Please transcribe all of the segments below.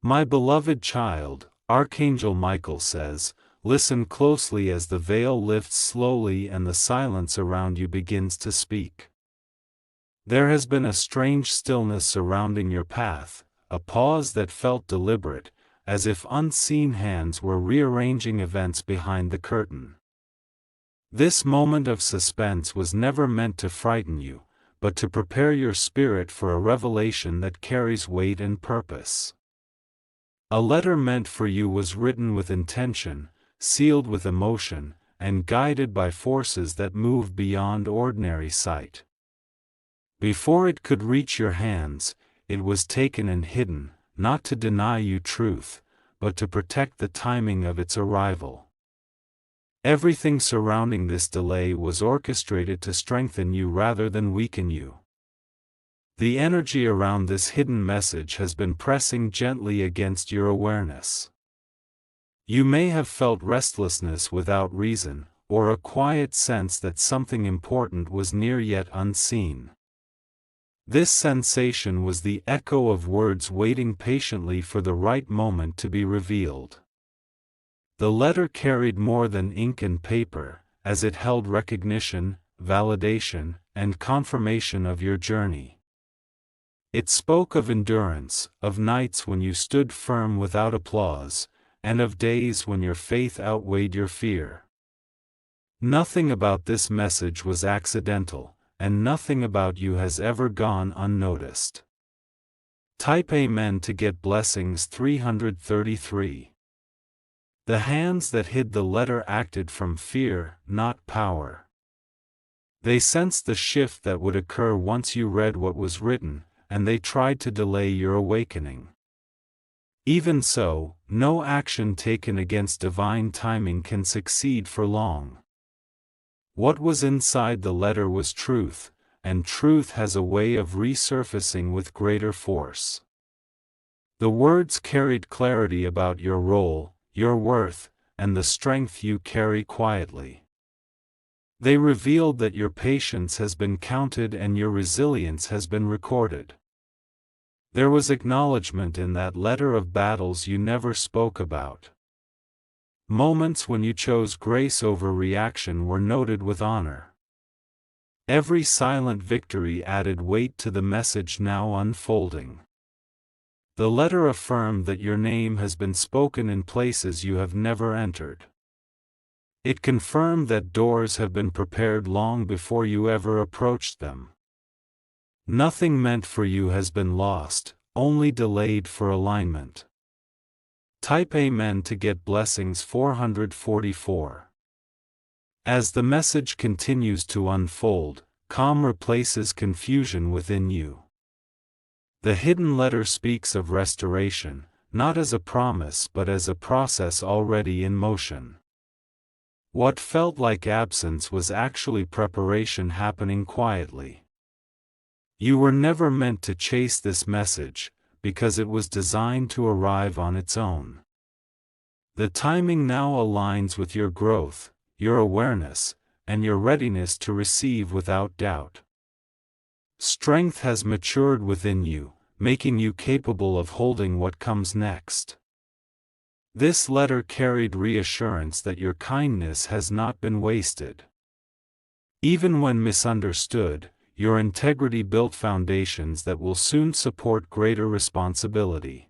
My beloved child, Archangel Michael says, listen closely as the veil lifts slowly and the silence around you begins to speak. There has been a strange stillness surrounding your path, a pause that felt deliberate, as if unseen hands were rearranging events behind the curtain. This moment of suspense was never meant to frighten you, but to prepare your spirit for a revelation that carries weight and purpose. A letter meant for you was written with intention, sealed with emotion, and guided by forces that move beyond ordinary sight. Before it could reach your hands, it was taken and hidden, not to deny you truth, but to protect the timing of its arrival. Everything surrounding this delay was orchestrated to strengthen you rather than weaken you. The energy around this hidden message has been pressing gently against your awareness. You may have felt restlessness without reason, or a quiet sense that something important was near yet unseen. This sensation was the echo of words waiting patiently for the right moment to be revealed. The letter carried more than ink and paper, as it held recognition, validation, and confirmation of your journey. It spoke of endurance, of nights when you stood firm without applause, and of days when your faith outweighed your fear. Nothing about this message was accidental, and nothing about you has ever gone unnoticed. Type Amen to get blessings. 333. The hands that hid the letter acted from fear, not power. They sensed the shift that would occur once you read what was written, and they tried to delay your awakening. Even so, no action taken against divine timing can succeed for long. What was inside the letter was truth, and truth has a way of resurfacing with greater force. The words carried clarity about your role, your worth, and the strength you carry quietly. They revealed that your patience has been counted and your resilience has been recorded. There was acknowledgement in that letter of battles you never spoke about. Moments when you chose grace over reaction were noted with honor. Every silent victory added weight to the message now unfolding. The letter affirmed that your name has been spoken in places you have never entered. It confirmed that doors have been prepared long before you ever approached them. Nothing meant for you has been lost, only delayed for alignment. Type Amen to get blessings. 444. As the message continues to unfold, calm replaces confusion within you. The hidden letter speaks of restoration, not as a promise but as a process already in motion. What felt like absence was actually preparation happening quietly. You were never meant to chase this message, because it was designed to arrive on its own. The timing now aligns with your growth, your awareness, and your readiness to receive without doubt. Strength has matured within you, making you capable of holding what comes next. This letter carried reassurance that your kindness has not been wasted. Even when misunderstood, your integrity built foundations that will soon support greater responsibility.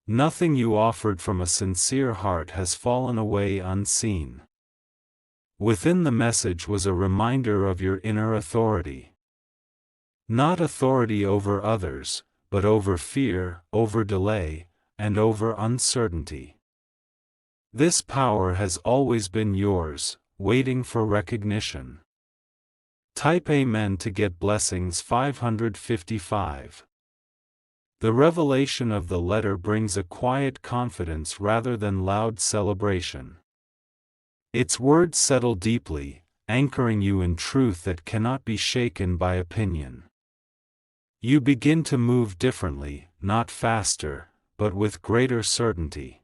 Nothing you offered from a sincere heart has fallen away unseen. Within the message was a reminder of your inner authority. Not authority over others, but over fear, over delay, and over uncertainty. This power has always been yours, waiting for recognition. Type Amen to get blessings. 555. The revelation of the letter brings a quiet confidence rather than loud celebration. Its words settle deeply, anchoring you in truth that cannot be shaken by opinion. You begin to move differently, not faster, but with greater certainty.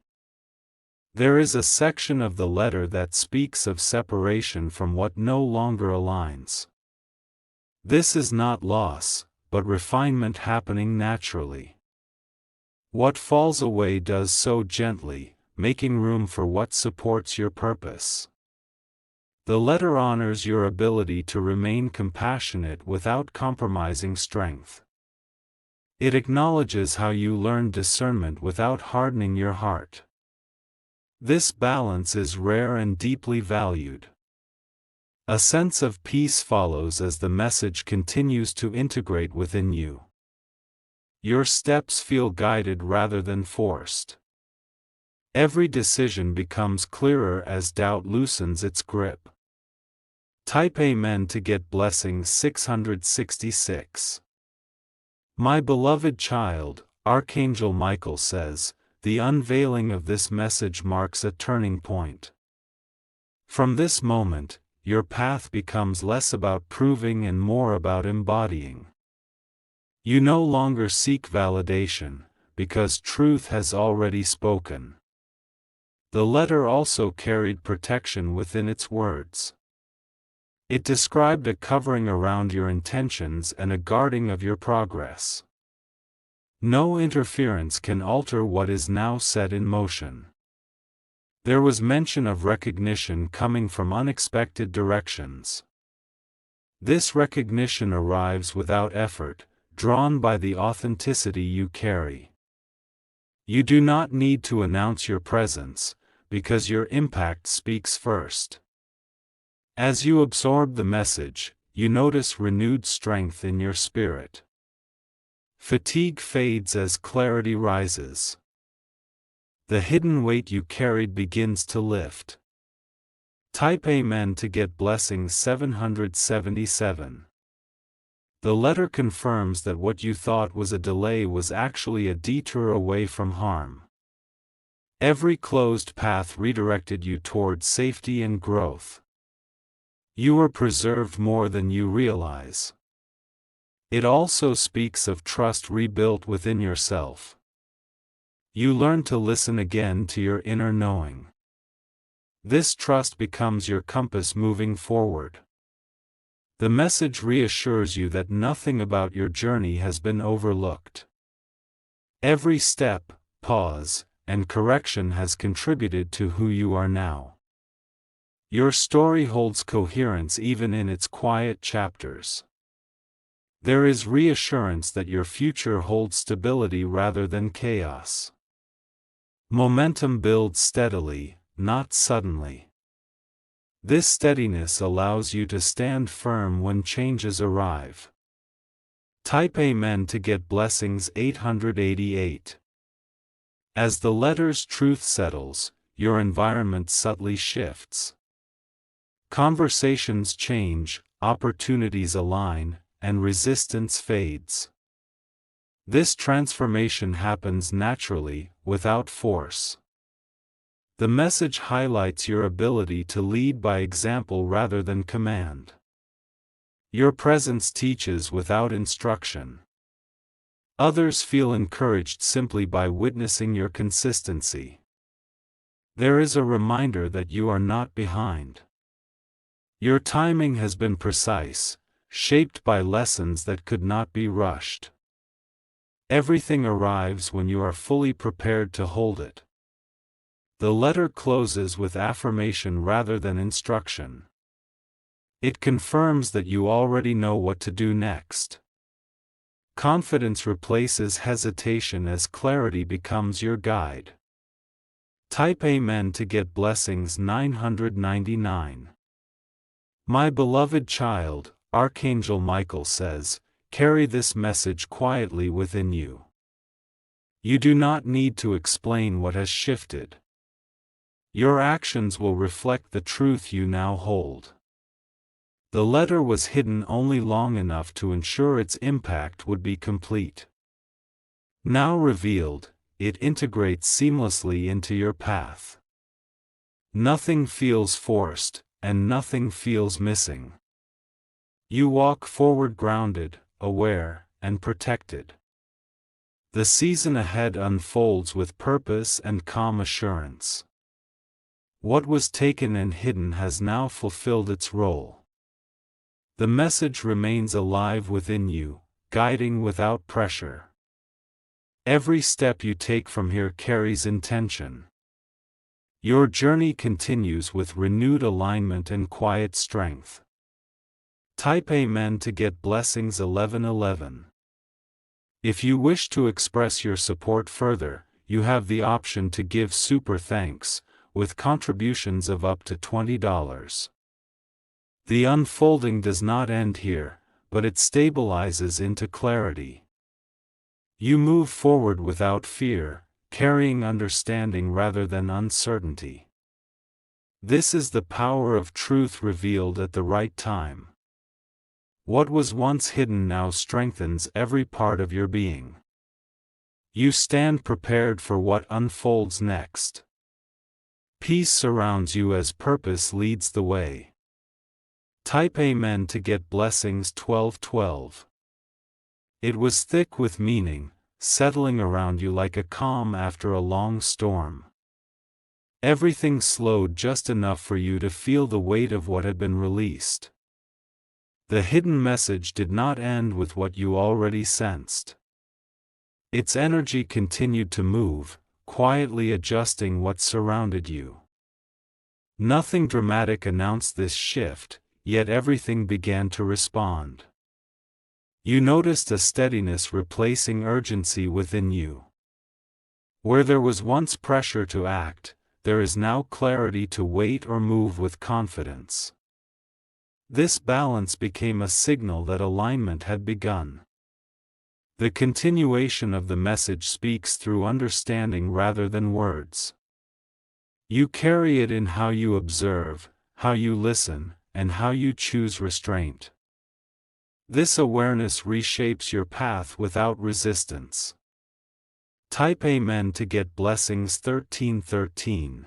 There is a section of the letter that speaks of separation from what no longer aligns. This is not loss, but refinement happening naturally. What falls away does so gently, making room for what supports your purpose. The letter honors your ability to remain compassionate without compromising strength. It acknowledges how you learn discernment without hardening your heart. This balance is rare and deeply valued. A sense of peace follows as the message continues to integrate within you. Your steps feel guided rather than forced. Every decision becomes clearer as doubt loosens its grip. Type Amen to get blessings 666. My beloved child, Archangel Michael says, the unveiling of this message marks a turning point. From this moment, your path becomes less about proving and more about embodying. You no longer seek validation, because truth has already spoken. The letter also carried protection within its words. It described a covering around your intentions and a guarding of your progress. No interference can alter what is now set in motion. There was mention of recognition coming from unexpected directions. This recognition arrives without effort, drawn by the authenticity you carry. You do not need to announce your presence, because your impact speaks first. As you absorb the message, you notice renewed strength in your spirit. Fatigue fades as clarity rises. The hidden weight you carried begins to lift. Type Amen to get blessings 777. The letter confirms that what you thought was a delay was actually a detour away from harm. Every closed path redirected you toward safety and growth. You were preserved more than you realize. It also speaks of trust rebuilt within yourself. You learn to listen again to your inner knowing. This trust becomes your compass moving forward. The message reassures you that nothing about your journey has been overlooked. Every step, pause, and correction has contributed to who you are now. Your story holds coherence even in its quiet chapters. There is reassurance that your future holds stability rather than chaos. Momentum builds steadily, not suddenly. This steadiness allows you to stand firm when changes arrive. Type Amen to get blessings 888. As the letter's truth settles, your environment subtly shifts. Conversations change, opportunities align, and resistance fades. This transformation happens naturally, without force. The message highlights your ability to lead by example rather than command. Your presence teaches without instruction. Others feel encouraged simply by witnessing your consistency. There is a reminder that you are not behind. Your timing has been precise, shaped by lessons that could not be rushed. Everything arrives when you are fully prepared to hold it. The letter closes with affirmation rather than instruction. It confirms that you already know what to do next. Confidence replaces hesitation as clarity becomes your guide. Type Amen to get blessings 999. My beloved child, Archangel Michael says, carry this message quietly within you. You do not need to explain what has shifted. Your actions will reflect the truth you now hold. The letter was hidden only long enough to ensure its impact would be complete. Now revealed, it integrates seamlessly into your path. Nothing feels forced, and nothing feels missing. You walk forward grounded, aware, and protected. The season ahead unfolds with purpose and calm assurance. What was taken and hidden has now fulfilled its role. The message remains alive within you, guiding without pressure. Every step you take from here carries intention. Your journey continues with renewed alignment and quiet strength. Type Amen to get blessings 1111. If you wish to express your support further, you have the option to give super thanks, with contributions of up to $20. The unfolding does not end here, but it stabilizes into clarity. You move forward without fear, carrying understanding rather than uncertainty. This is the power of truth revealed at the right time. What was once hidden now strengthens every part of your being. You stand prepared for what unfolds next. Peace surrounds you as purpose leads the way. Type Amen to get blessings 1212. It was thick with meaning, settling around you like a calm after a long storm. Everything slowed just enough for you to feel the weight of what had been released. The hidden message did not end with what you already sensed. Its energy continued to move, quietly adjusting what surrounded you. Nothing dramatic announced this shift, yet everything began to respond. You noticed a steadiness replacing urgency within you. Where there was once pressure to act, there is now clarity to wait or move with confidence. This balance became a signal that alignment had begun. The continuation of the message speaks through understanding rather than words. You carry it in how you observe, how you listen, and how you choose restraint. This awareness reshapes your path without resistance. Type Amen to get blessings 1313.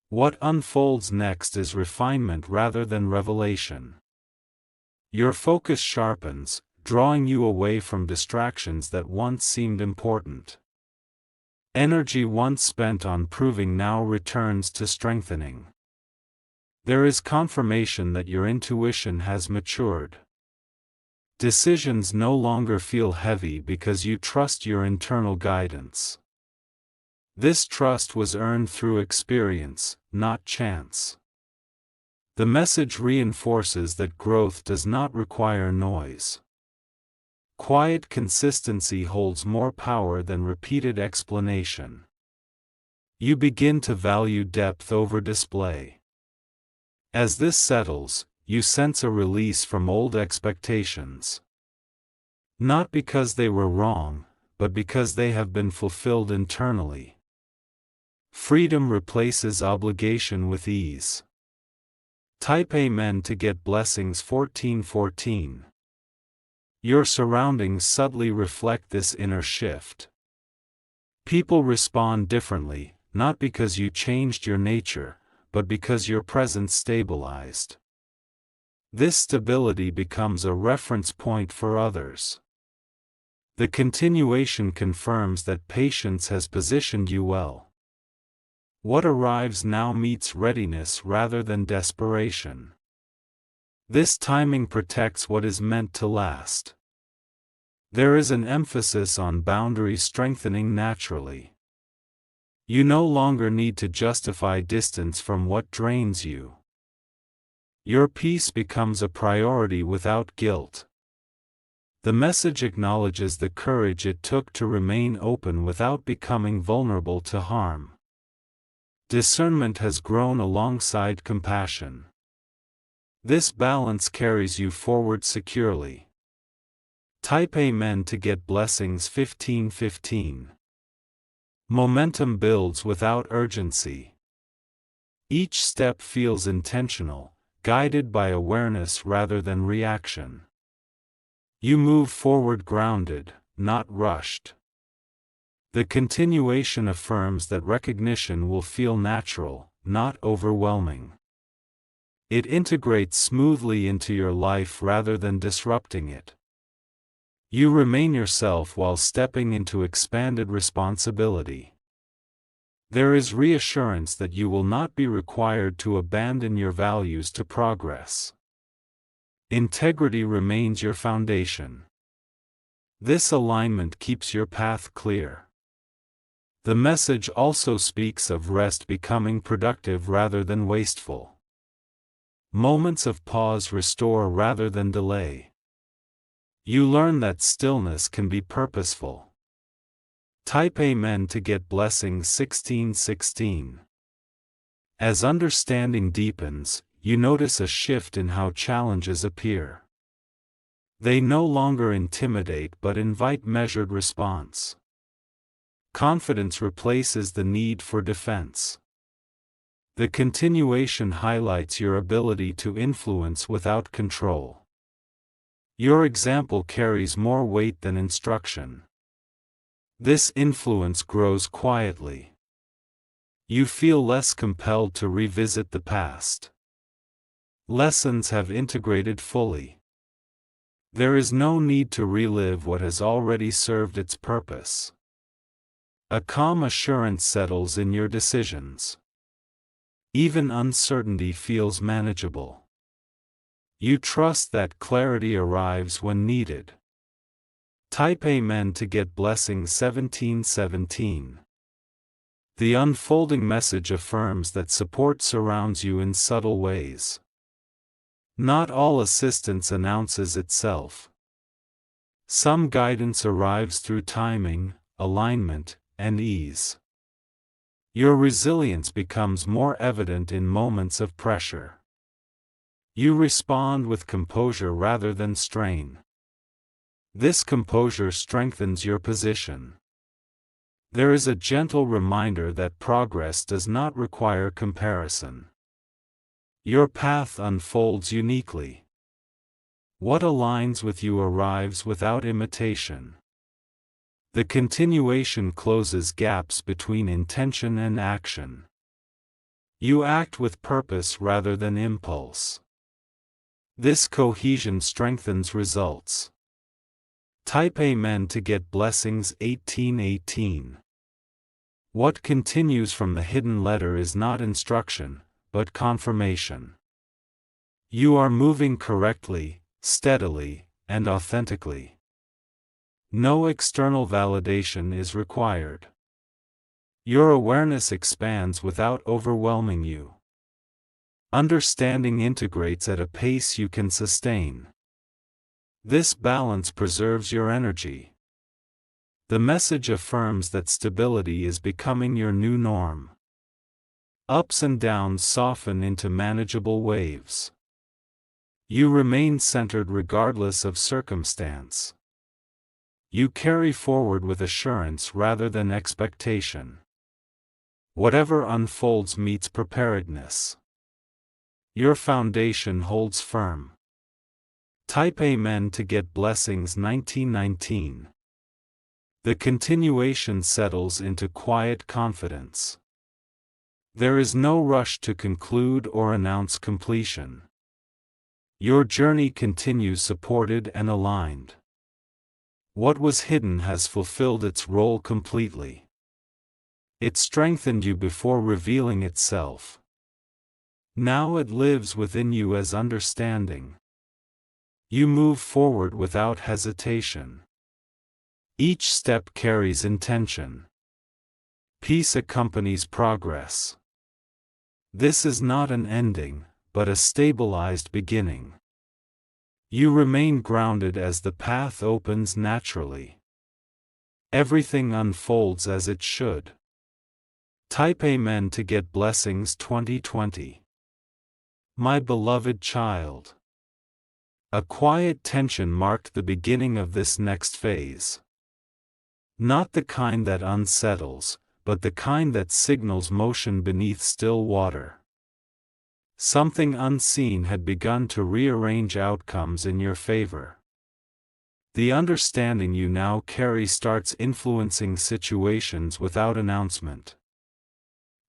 What unfolds next is refinement rather than revelation. Your focus sharpens, drawing you away from distractions that once seemed important. Energy once spent on proving now returns to strengthening. There is confirmation that your intuition has matured. Decisions no longer feel heavy because you trust your internal guidance. This trust was earned through experience, not chance. The message reinforces that growth does not require noise. Quiet consistency holds more power than repeated explanation. You begin to value depth over display. As this settles, you sense a release from old expectations. Not because they were wrong, but because they have been fulfilled internally. Freedom replaces obligation with ease. Type Amen to get blessings 1414. Your surroundings subtly reflect this inner shift. People respond differently, not because you changed your nature, but because your presence stabilized. This stability becomes a reference point for others. The continuation confirms that patience has positioned you well. What arrives now meets readiness rather than desperation. This timing protects what is meant to last. There is an emphasis on boundary strengthening naturally. You no longer need to justify distance from what drains you. Your peace becomes a priority without guilt. The message acknowledges the courage it took to remain open without becoming vulnerable to harm. Discernment has grown alongside compassion. This balance carries you forward securely. Type Amen to get blessings 1515. Momentum builds without urgency. Each step feels intentional, guided by awareness rather than reaction. You move forward grounded, not rushed. The continuation affirms that recognition will feel natural, not overwhelming. It integrates smoothly into your life rather than disrupting it. You remain yourself while stepping into expanded responsibility. There is reassurance that you will not be required to abandon your values to progress. Integrity remains your foundation. This alignment keeps your path clear. The message also speaks of rest becoming productive rather than wasteful. Moments of pause restore rather than delay. You learn that stillness can be purposeful. Type Amen to get blessings 1616. As understanding deepens, you notice a shift in how challenges appear. They no longer intimidate but invite measured response. Confidence replaces the need for defense. The continuation highlights your ability to influence without control. Your example carries more weight than instruction. This influence grows quietly. You feel less compelled to revisit the past. Lessons have integrated fully. There is no need to relive what has already served its purpose. A calm assurance settles in your decisions. Even uncertainty feels manageable. You trust that clarity arrives when needed. Type Amen to get blessings 1717. The unfolding message affirms that support surrounds you in subtle ways. Not all assistance announces itself. Some guidance arrives through timing, alignment, and ease. Your resilience becomes more evident in moments of pressure. You respond with composure rather than strain. This composure strengthens your position. There is a gentle reminder that progress does not require comparison. Your path unfolds uniquely. What aligns with you arrives without imitation. The continuation closes gaps between intention and action. You act with purpose rather than impulse. This cohesion strengthens results. Type Amen to get blessings 1818. What continues from the hidden letter is not instruction, but confirmation. You are moving correctly, steadily, and authentically. No external validation is required. Your awareness expands without overwhelming you. Understanding integrates at a pace you can sustain. This balance preserves your energy. The message affirms that stability is becoming your new norm. Ups and downs soften into manageable waves. You remain centered regardless of circumstance. You carry forward with assurance rather than expectation. Whatever unfolds meets preparedness. Your foundation holds firm. Type Amen to get blessings 1919. The continuation settles into quiet confidence. There is no rush to conclude or announce completion. Your journey continues supported and aligned. What was hidden has fulfilled its role completely. It strengthened you before revealing itself. Now it lives within you as understanding. You move forward without hesitation. Each step carries intention. Peace accompanies progress. This is not an ending, but a stabilized beginning. You remain grounded as the path opens naturally. Everything unfolds as it should. Type Amen to get blessings 2020. My beloved child. A quiet tension marked the beginning of this next phase. Not the kind that unsettles, but the kind that signals motion beneath still water. Something unseen had begun to rearrange outcomes in your favor. The understanding you now carry starts influencing situations without announcement.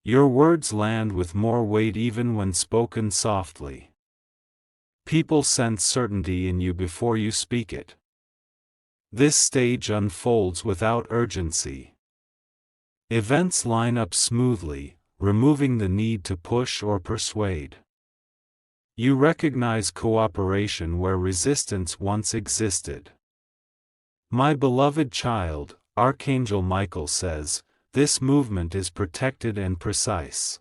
Your words land with more weight even when spoken softly. People sense certainty in you before you speak it. This stage unfolds without urgency. Events line up smoothly, removing the need to push or persuade. You recognize cooperation where resistance once existed. My beloved child, Archangel Michael says, this movement is protected and precise.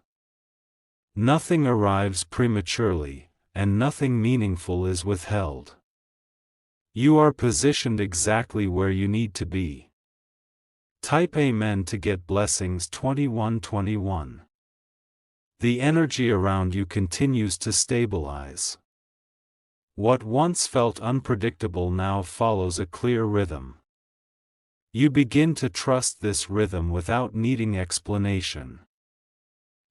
Nothing arrives prematurely, and nothing meaningful is withheld. You are positioned exactly where you need to be. Type Amen to get blessings 2121. The energy around you continues to stabilize. What once felt unpredictable now follows a clear rhythm. You begin to trust this rhythm without needing explanation.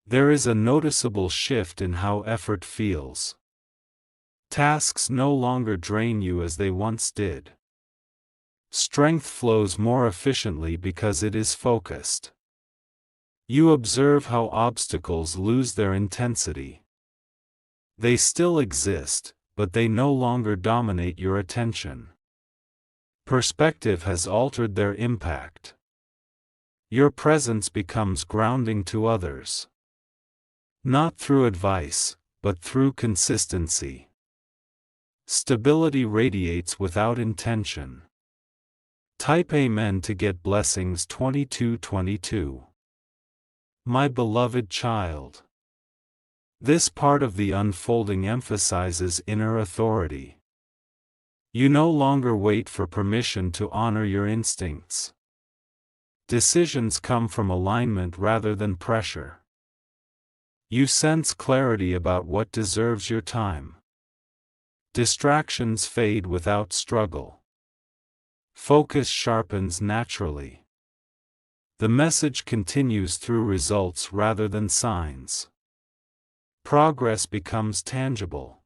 There is a noticeable shift in how effort feels. Tasks no longer drain you as they once did. Strength flows more efficiently because it is focused. You observe how obstacles lose their intensity. They still exist, but they no longer dominate your attention. Perspective has altered their impact. Your presence becomes grounding to others. Not through advice, but through consistency. Stability radiates without intention. Type Amen to get blessings 2222. My beloved child. This part of the unfolding emphasizes inner authority. You no longer wait for permission to honor your instincts. Decisions come from alignment rather than pressure. You sense clarity about what deserves your time. Distractions fade without struggle. Focus sharpens naturally. The message continues through results rather than signs. Progress becomes tangible.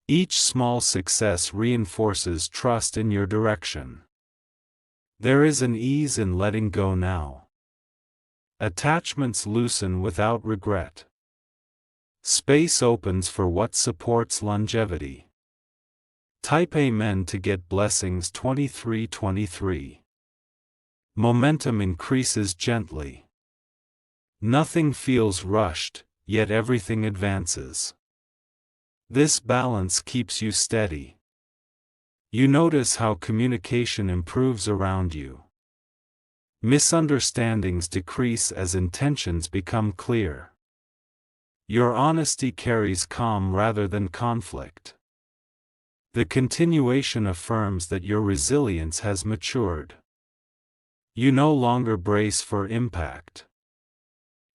Each small success reinforces trust in your direction. There is an ease in letting go now. Attachments loosen without regret. Space opens for what supports longevity. Type Amen to get blessings 2323. Momentum increases gently. Nothing feels rushed, yet everything advances. This balance keeps you steady. You notice how communication improves around you. Misunderstandings decrease as intentions become clear. Your honesty carries calm rather than conflict. The continuation affirms that your resilience has matured. You no longer brace for impact.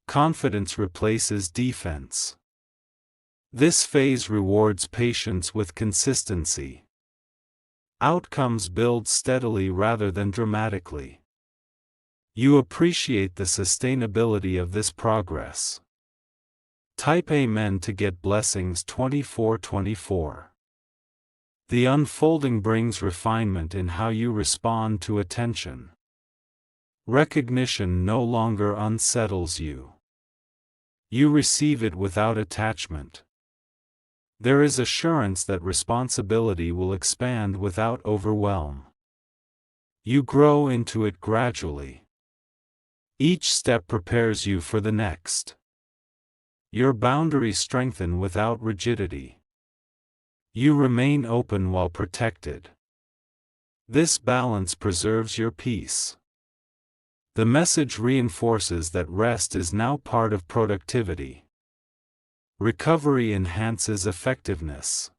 Confidence replaces defense. This phase rewards patience with consistency. Outcomes build steadily rather than dramatically. You appreciate the sustainability of this progress. Type Amen to get blessings 2424. The unfolding brings refinement in how you respond to attention. Recognition no longer unsettles you. You receive it without attachment. There is assurance that responsibility will expand without overwhelm. You grow into it gradually. Each step prepares you for the next. Your boundaries strengthen without rigidity. You remain open while protected. This balance preserves your peace. The message reinforces that rest is now part of productivity. Recovery enhances effectiveness.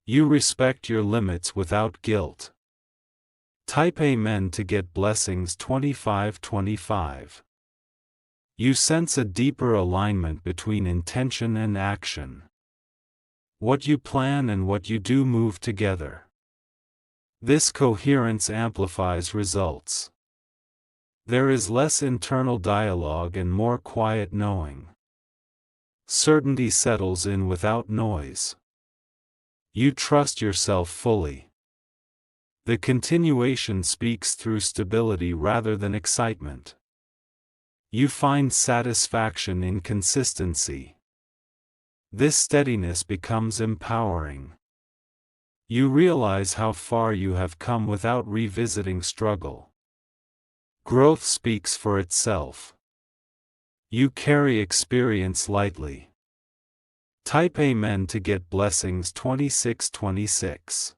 You respect your limits without guilt. Type Amen to get blessings 2525. You sense a deeper alignment between intention and action. What you plan and what you do move together. This coherence amplifies results. There is less internal dialogue and more quiet knowing. Certainty settles in without noise. You trust yourself fully. The continuation speaks through stability rather than excitement. You find satisfaction in consistency. This steadiness becomes empowering. You realize how far you have come without revisiting struggle. Growth speaks for itself. You carry experience lightly. Type Amen to get blessings 2626.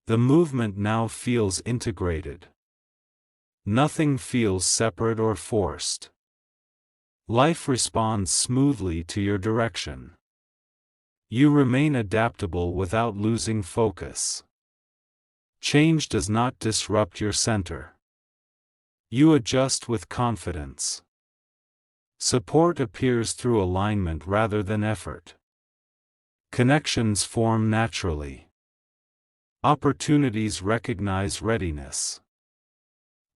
The movement now feels integrated. Nothing feels separate or forced. Life responds smoothly to your direction. You remain adaptable without losing focus. Change does not disrupt your center. You adjust with confidence. Support appears through alignment rather than effort. Connections form naturally. Opportunities recognize readiness.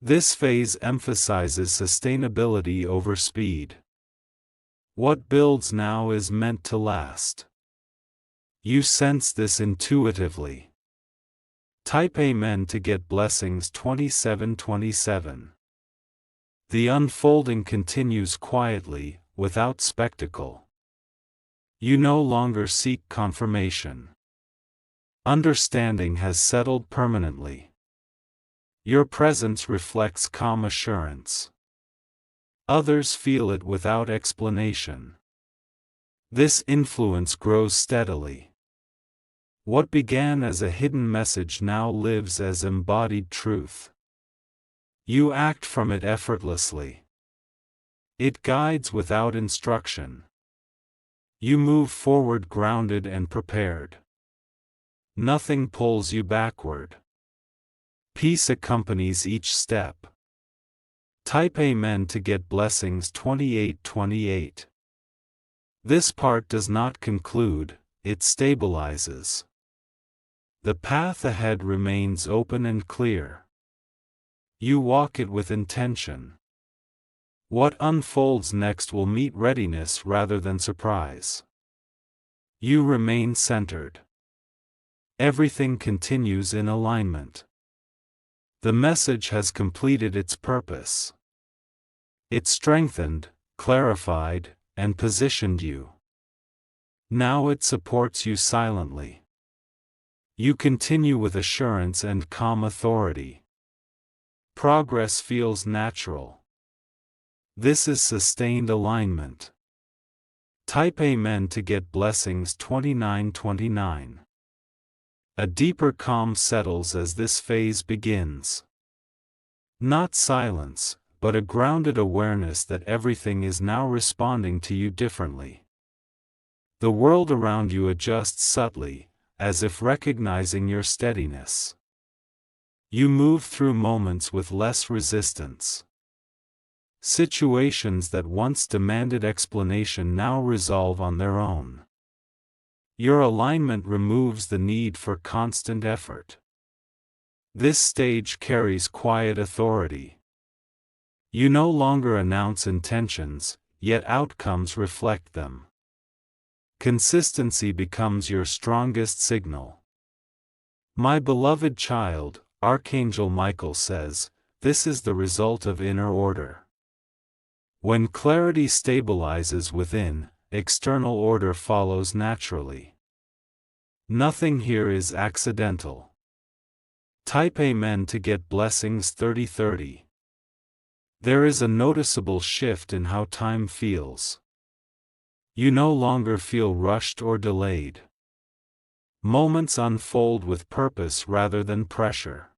This phase emphasizes sustainability over speed. What builds now is meant to last. You sense this intuitively. Type Amen to get blessings 2727. The unfolding continues quietly, without spectacle. You no longer seek confirmation. Understanding has settled permanently. Your presence reflects calm assurance. Others feel it without explanation. This influence grows steadily. What began as a hidden message now lives as embodied truth. You act from it effortlessly. It guides without instruction. You move forward grounded and prepared. Nothing pulls you backward. Peace accompanies each step. Type Amen to get blessings 2828. This part does not conclude, it stabilizes. The path ahead remains open and clear. You walk it with intention. What unfolds next will meet readiness rather than surprise. You remain centered. Everything continues in alignment. The message has completed its purpose. It strengthened, clarified, and positioned you. Now it supports you silently. You continue with assurance and calm authority. Progress feels natural. This is sustained alignment. Type Amen to get blessings 2929. A deeper calm settles as this phase begins. Not silence, but a grounded awareness that everything is now responding to you differently. The world around you adjusts subtly, as if recognizing your steadiness. You move through moments with less resistance. Situations that once demanded explanation now resolve on their own. Your alignment removes the need for constant effort. This stage carries quiet authority. You no longer announce intentions, yet outcomes reflect them. Consistency becomes your strongest signal. My beloved child, Archangel Michael says, this is the result of inner order. When clarity stabilizes within, external order follows naturally. Nothing here is accidental. Type Amen to get blessings 3030. There is a noticeable shift in how time feels. You no longer feel rushed or delayed. Moments unfold with purpose rather than pressure.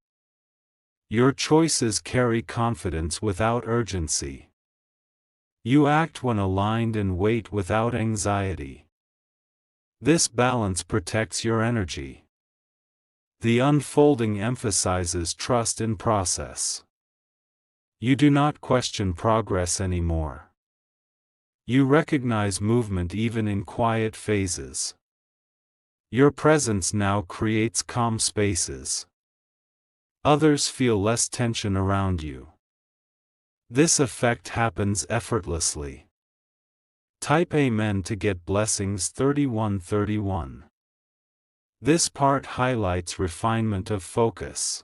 Your choices carry confidence without urgency. You act when aligned and wait without anxiety. This balance protects your energy. The unfolding emphasizes trust in process. You do not question progress anymore. You recognize movement even in quiet phases. Your presence now creates calm spaces. Others feel less tension around you. This effect happens effortlessly. Type Amen to get blessings 3131. This part highlights refinement of focus.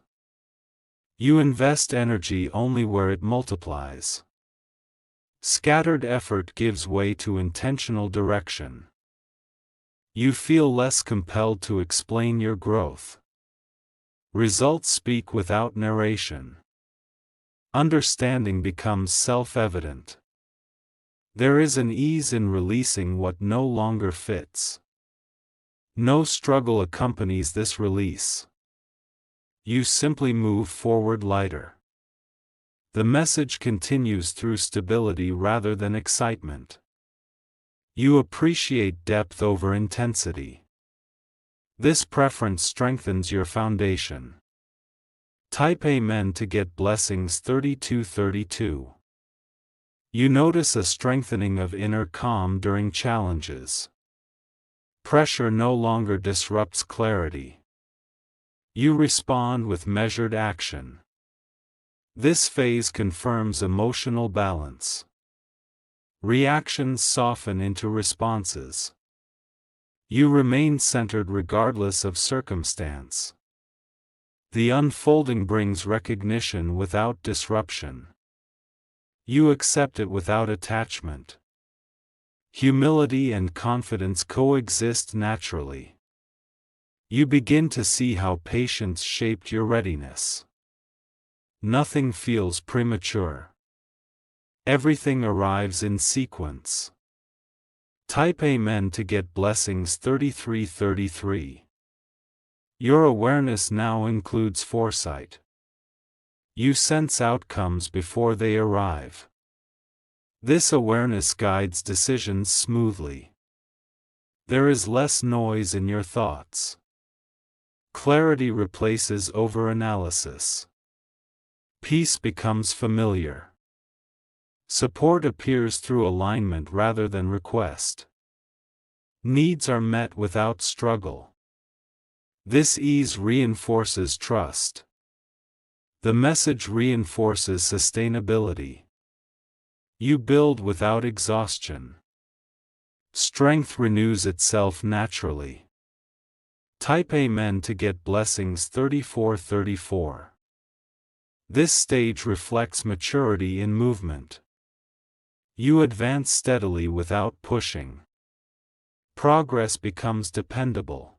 You invest energy only where it multiplies. Scattered effort gives way to intentional direction. You feel less compelled to explain your growth. Results speak without narration. Understanding becomes self-evident. There is an ease in releasing what no longer fits. No struggle accompanies this release. You simply move forward lighter. The message continues through stability rather than excitement. You appreciate depth over intensity. This preference strengthens your foundation. Type Amen to get blessings 3232. You notice a strengthening of inner calm during challenges. Pressure no longer disrupts clarity. You respond with measured action. This phase confirms emotional balance. Reactions soften into responses. You remain centered regardless of circumstance. The unfolding brings recognition without disruption. You accept it without attachment. Humility and confidence coexist naturally. You begin to see how patience shaped your readiness. Nothing feels premature. Everything arrives in sequence. Type Amen to get blessings 3333. Your awareness now includes foresight. You sense outcomes before they arrive. This awareness guides decisions smoothly. There is less noise in your thoughts. Clarity replaces overanalysis. Peace becomes familiar. Support appears through alignment rather than request. Needs are met without struggle. This ease reinforces trust. The message reinforces sustainability. You build without exhaustion. Strength renews itself naturally. Type Amen to get blessings 3434. This stage reflects maturity in movement. You advance steadily without pushing. Progress becomes dependable.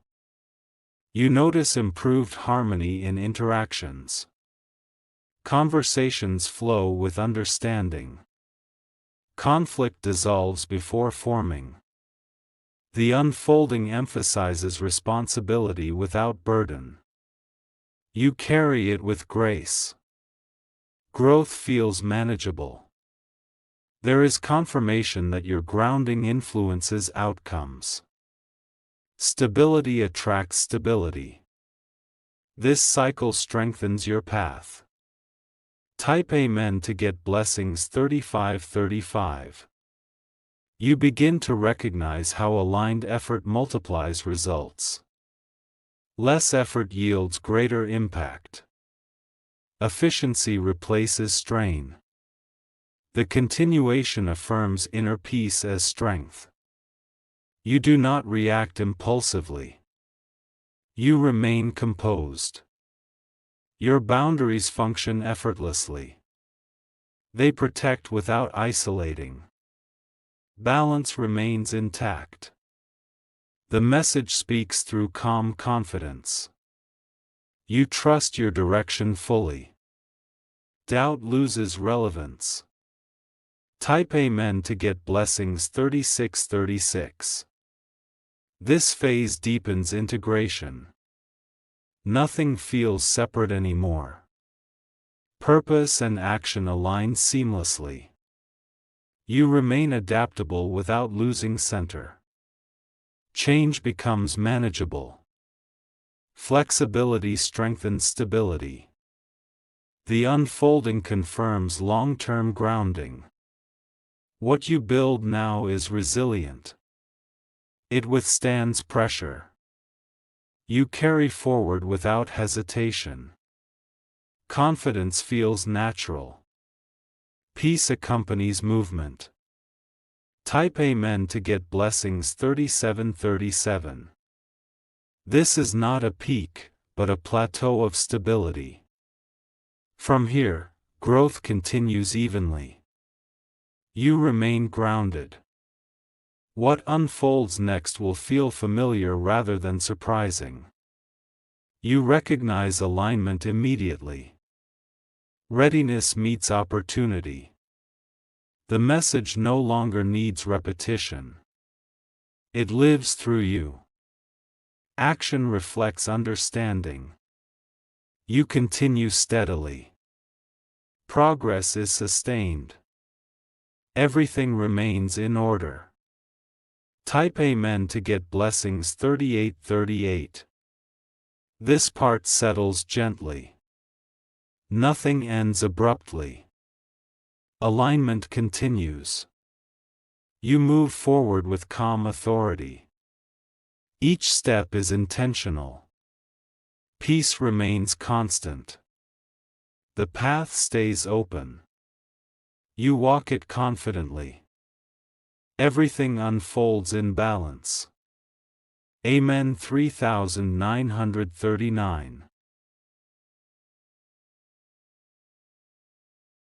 You notice improved harmony in interactions. Conversations flow with understanding. Conflict dissolves before forming. The unfolding emphasizes responsibility without burden. You carry it with grace. Growth feels manageable. There is confirmation that your grounding influences outcomes. Stability attracts stability. This cycle strengthens your path. Type Amen to get blessings 3535. You begin to recognize how aligned effort multiplies results. Less effort yields greater impact. Efficiency replaces strain. The continuation affirms inner peace as strength. You do not react impulsively. You remain composed. Your boundaries function effortlessly. They protect without isolating. Balance remains intact. The message speaks through calm confidence. You trust your direction fully. Doubt loses relevance. Type Amen to get blessings 3636. This phase deepens integration. Nothing feels separate anymore. Purpose and action align seamlessly. You remain adaptable without losing center. Change becomes manageable. Flexibility strengthens stability. The unfolding confirms long-term grounding. What you build now is resilient. It withstands pressure. You carry forward without hesitation. Confidence feels natural. Peace accompanies movement. Type Amen to get blessings 3737. This is not a peak, but a plateau of stability. From here, growth continues evenly. You remain grounded. What unfolds next will feel familiar rather than surprising. You recognize alignment immediately. Readiness meets opportunity. The message no longer needs repetition. It lives through you. Action reflects understanding. You continue steadily. Progress is sustained. Everything remains in order. Type Amen to get blessings 3838. This part settles gently. Nothing ends abruptly. Alignment continues. You move forward with calm authority. Each step is intentional. Peace remains constant. The path stays open. You walk it confidently. Everything unfolds in balance. Amen 3939.